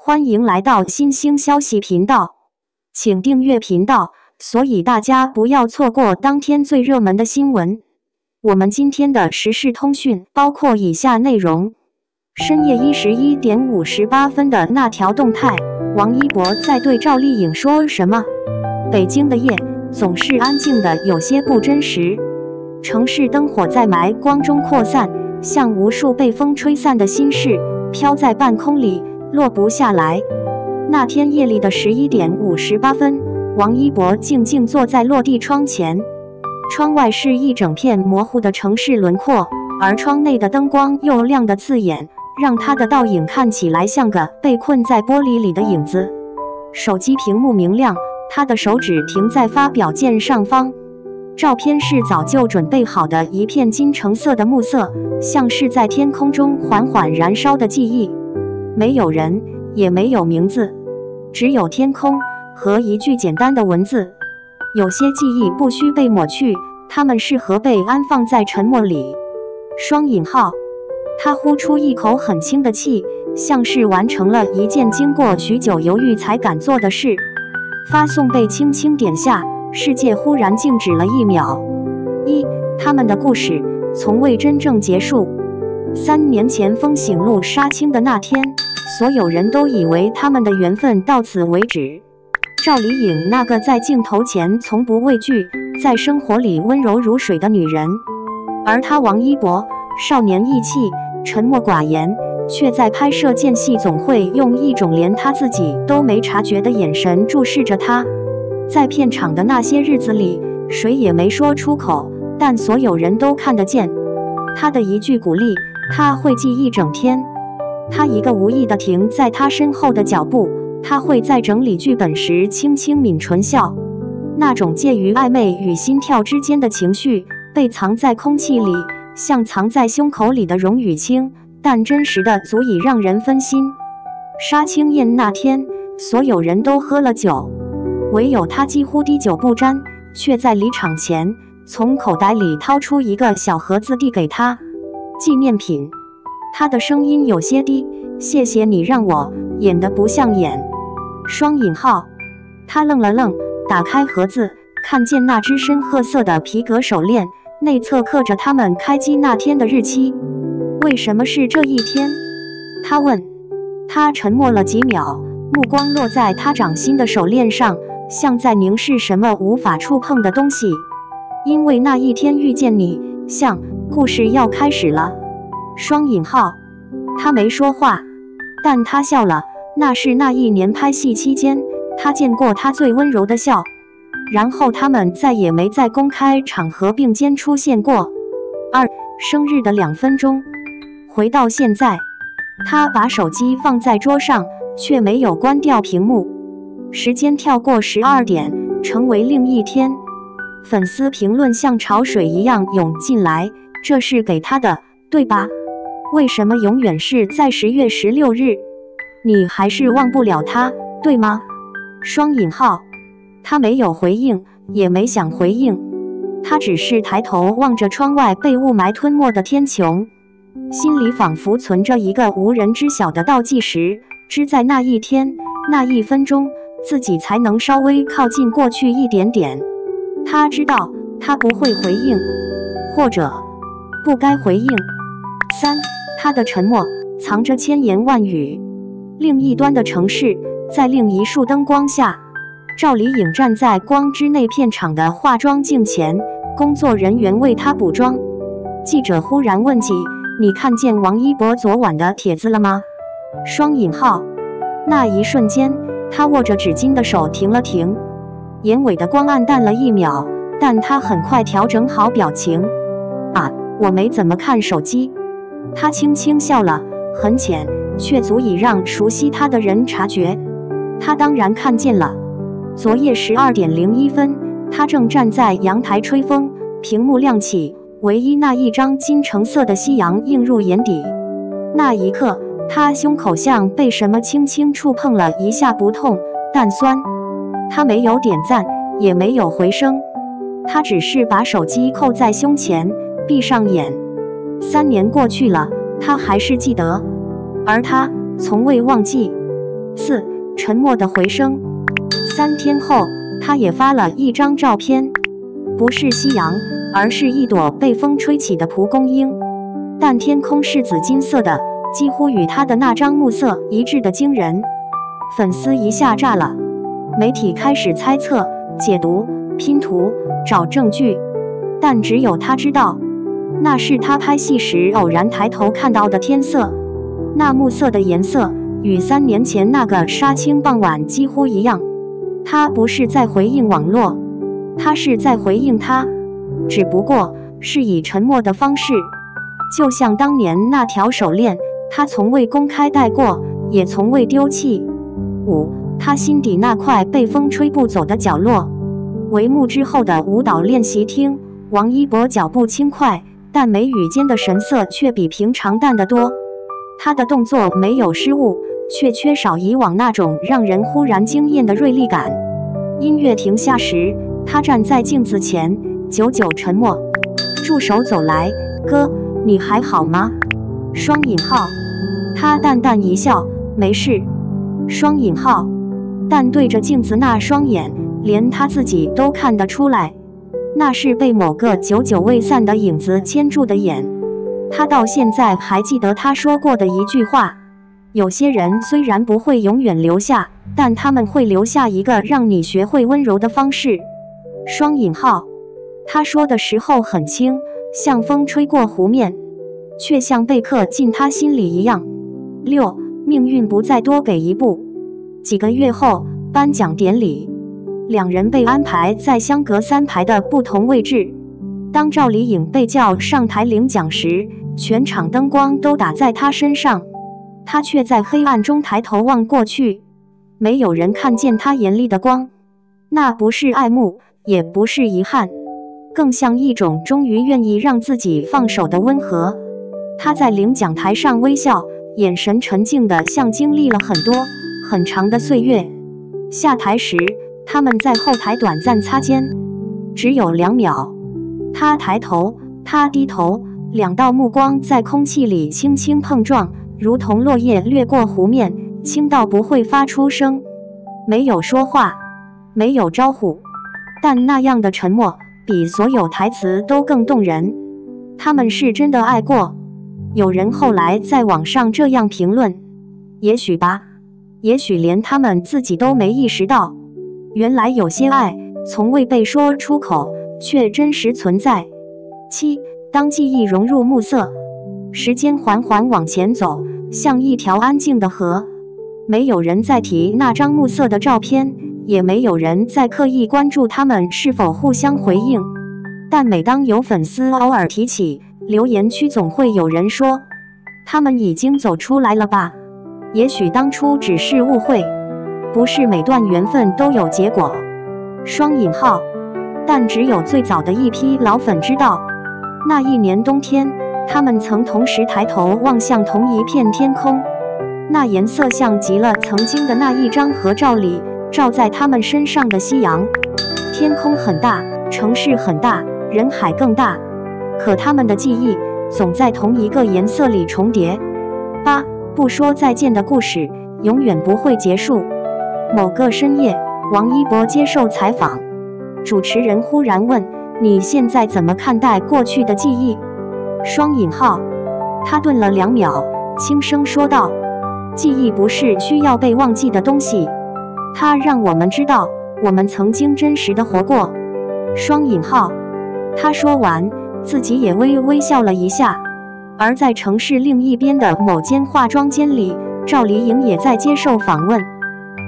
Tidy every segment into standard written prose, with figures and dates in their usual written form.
歡迎來到新興消息頻道，請訂閱頻道，所以大家不要錯過當天最熱門的新聞。我們今天的時事通訊包括以下內容：深夜11點58分的那條動態，王一博在對趙麗穎說什麼？北京的夜總是安靜的有些不真實，城市燈火在黴光中擴散，像無數被風吹散的心事，飄在半空裡，落不下來。那天夜裡的11點58分，王一博靜靜坐在落地窗前，窗外是一整片模糊的城市輪廓，而窗內的燈光又亮得刺眼，讓他的倒影看起來像個被困在玻璃裡的影子。手機屏幕明亮，他的手指停在發表鍵上方。照片是早就準備好的一片金橙色的暮色，像是在天空中緩緩燃燒的記憶。沒有人，也沒有名字，只有天空和一句簡單的文字。有些記憶不需被抹去，它們適合被安放在沉默裡。雙引號，他呼出一口很輕的氣，像是完成了一件經過許久猶豫才敢做的事。發送被輕輕點下，世界忽然靜止了1秒。他們的故事從未真正結束。3年前風醒路殺青的那天，所有人都以為他們的緣分到此為止。趙麗穎那個在鏡頭前從不畏懼，在生活裡溫柔如水的女人，而他王一博少年意氣，沉默寡言，卻在拍攝間隙總會用一種連他自己都沒察覺的眼神注視着他。在片場的那些日子裡，誰也沒說出口，但所有人都看得見。他的一句鼓勵，他會記一整天。他一個無意地停在他身後的腳步，他會在整理劇本時輕輕抿唇笑。那種介於曖昧與心跳之間的情緒，被藏在空氣裡，像藏在胸口裡的榮與清，但真實的足以讓人分心。殺青宴那天，所有人都喝了酒，唯有他幾乎滴酒不沾，卻在離場前從口袋裡掏出一個小盒子遞給他，紀念品。他的聲音有些低，謝謝你讓我演得不像演。雙引號，他愣了愣，打開盒子，看見那只深褐色的皮革手鏈，內側刻着他們開機那天的日期。為什麼是這一天？他問。他沉默了幾秒，目光落在他掌心的手鏈上，像在凝視什麼無法觸碰的東西。因為那一天遇見你，像故事要開始了。雙引號，他沒說話，但他笑了。那是那一年拍戲期間，他見過他最溫柔的笑。然後他們再也沒在公開場合並肩出現過。生日的2分鐘。回到現在，他把手機放在桌上，卻沒有關掉屏幕。時間跳過12點，成為另一天。粉絲評論像潮水一樣湧進來，這是給他的，對吧？為什麼永遠是在10月16日？你還是忘不了他，對嗎？雙引號，他沒有回應，也沒想回應，他只是抬頭望着窗外被霧霾吞沒的天穹，心裡仿佛存着一個無人知曉的倒計時，只在那一天，那1分鐘，自己才能稍微靠近過去一點點。他知道，他不會回應，或者不該回應。他的沉默藏着千言萬語。另一端的城市，在另一束燈光下，趙麗穎站在光之內片場的化妝鏡前，工作人員為她補妝。記者忽然問起：“你看見王一博昨晚的帖子了嗎？”雙引號，那一瞬間，他握着紙巾的手停了停，眼尾的光暗淡了1秒，但他很快調整好表情。我沒怎麼看手機。他輕輕笑了，很淺，卻足以讓熟悉他的人察覺。他當然看見了。昨夜12點01分，他正站在陽台吹風，屏幕亮起，唯一那一張金橙色的夕陽映入眼底。那一刻，他胸口像被什麼輕輕觸碰了一下，不痛，但酸。他沒有點讚，也沒有回聲，他只是把手機扣在胸前，閉上眼。3年過去了，他還是記得，而他從未忘記。4. 沉默的回聲。3天後，他也發了一張照片，不是夕陽，而是一朵被風吹起的蒲公英，但天空是紫金色的，幾乎與他的那張暮色一致的驚人。粉絲一下炸了，媒體開始猜測、解讀、拼圖、找證據，但只有他知道，那是他拍戲時偶然抬頭看到的天色。那暮色的顏色與3年前那個殺青傍晚幾乎一樣。他不是在回應網絡，他是在回應他，只不過是以沉默的方式。就像當年那條手鏈，他從未公開戴過，也從未丟棄。5. 他心底那塊被風吹不走的角落。帷幕之後的舞蹈練習廳，王一博腳步輕快，但眉宇間的神色卻比平常淡得多。他的動作沒有失誤，卻缺少以往那種讓人忽然驚豔的銳利感。音樂停下時，他站在鏡子前，久久沉默。助手走來，哥，你還好嗎？雙引號。他淡淡一笑，沒事。雙引號。但對着鏡子那雙眼，連他自己都看得出來，那是被某個久久未散的影子牽住的眼。他到現在還記得他說過的一句話：有些人雖然不會永遠留下，但他們會留下一個讓你學會溫柔的方式。雙引號。他說的時候很輕，像風吹過湖面，卻像被刻進他心裡一樣。6. 命運不再多給一步。幾個月後，頒獎典禮，兩人被安排在相隔3排的不同位置。當趙麗穎被叫上台領獎時，全場燈光都打在她身上，她卻在黑暗中抬頭望過去，沒有人看見她眼裡的光。那不是愛慕，也不是遺憾，更像一種終於願意讓自己放手的溫和。她在領獎台上微笑，眼神沉靜得像經歷了很多很長的歲月。下台時，他們在後台短暫擦肩，只有2秒。他抬頭，他低頭，兩道目光在空氣裡輕輕碰撞，如同落葉掠過湖面，輕到不會發出聲。沒有說話，沒有招呼，但那樣的沉默比所有台詞都更動人。他們是真的愛過。有人後來在網上這樣評論：也許吧，也許連他們自己都沒意識到，原來有些愛從未被說出口，卻真實存在。7. 當記憶融入暮色，時間緩緩往前走，像一條安靜的河。沒有人再提那張暮色的照片，也沒有人再刻意關注他們是否互相回應。但每當有粉絲偶爾提起，留言區總會有人說：他們已經走出來了吧？也許當初只是誤會，不是每段緣分都有結果。雙引號。但只有最早的一批老粉知道，那一年冬天，他們曾同時抬頭望向同一片天空，那顏色像極了曾經的那一張合照裡照在他們身上的夕陽。天空很大，城市很大，人海更大，可他們的記憶總在同一個顏色裡重疊。8. 不說再見的故事永遠不會結束。某個深夜，王一博接受採訪，主持人忽然問：你現在怎麼看待過去的記憶？雙引號。他頓了2秒，輕聲說道：記憶不是需要被忘記的東西，它讓我們知道我們曾經真實的活過。雙引號。他說完，自己也微微笑了一下。而在城市另一邊的某間化妝間裡，趙麗穎也在接受訪問。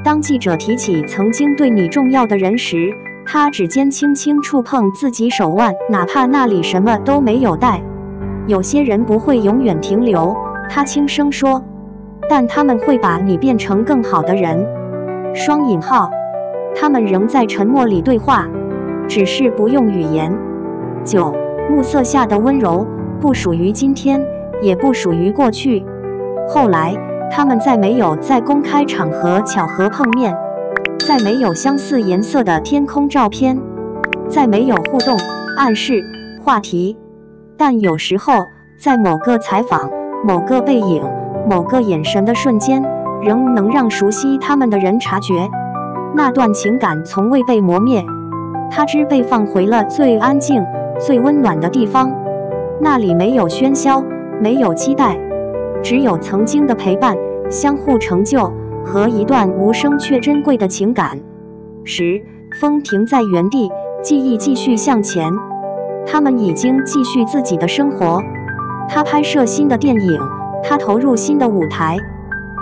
當記者提起曾經對你重要的人時，她指尖輕輕觸碰自己手腕，哪怕那裡什麼都沒有帶。有些人不會永遠停留，她輕聲說，但他們會把你變成更好的人。雙引號。他們仍在沉默裡對話，只是不用語言。9. 暮色下的溫柔，不屬於今天，也不屬於過去。後來，他們再沒有在公開場合巧合碰面，再沒有相似顏色的天空照片，再沒有互動、暗示、話題。但有時候，在某個採訪、某個背影、某個眼神的瞬間，仍能讓熟悉他們的人察覺，那段情感從未被磨滅，它只被放回了最安靜、最溫暖的地方。那裡沒有喧囂，沒有期待，只有曾經的陪伴、相互成就和一段無聲卻珍貴的情感。10. 風停在原地，記憶繼續向前。他們已經繼續自己的生活。他拍攝新的電影，他投入新的舞台，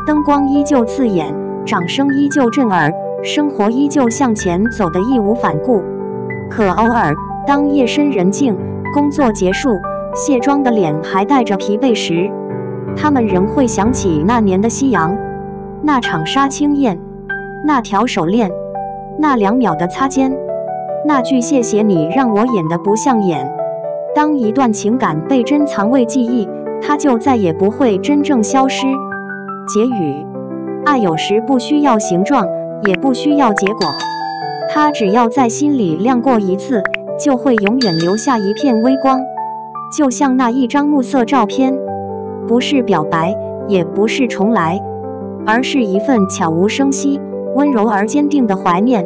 燈光依舊刺眼，掌聲依舊震耳，生活依舊向前走得義無反顧。可偶爾，當夜深人靜，工作結束，卸妝的臉還帶着疲憊時，他們仍會想起那年的夕陽，那場殺青宴，那條手鏈，那2秒的擦肩，那句謝謝你讓我演得不像演。當一段情感被珍藏為記憶，它就再也不會真正消失。結語：愛有時不需要形狀，也不需要結果，它只要在心裡亮過一次，就會永遠留下一片微光。就像那一張暮色照片，不是表白，也不是重來，而是一份悄無聲息、溫柔而堅定的懷念。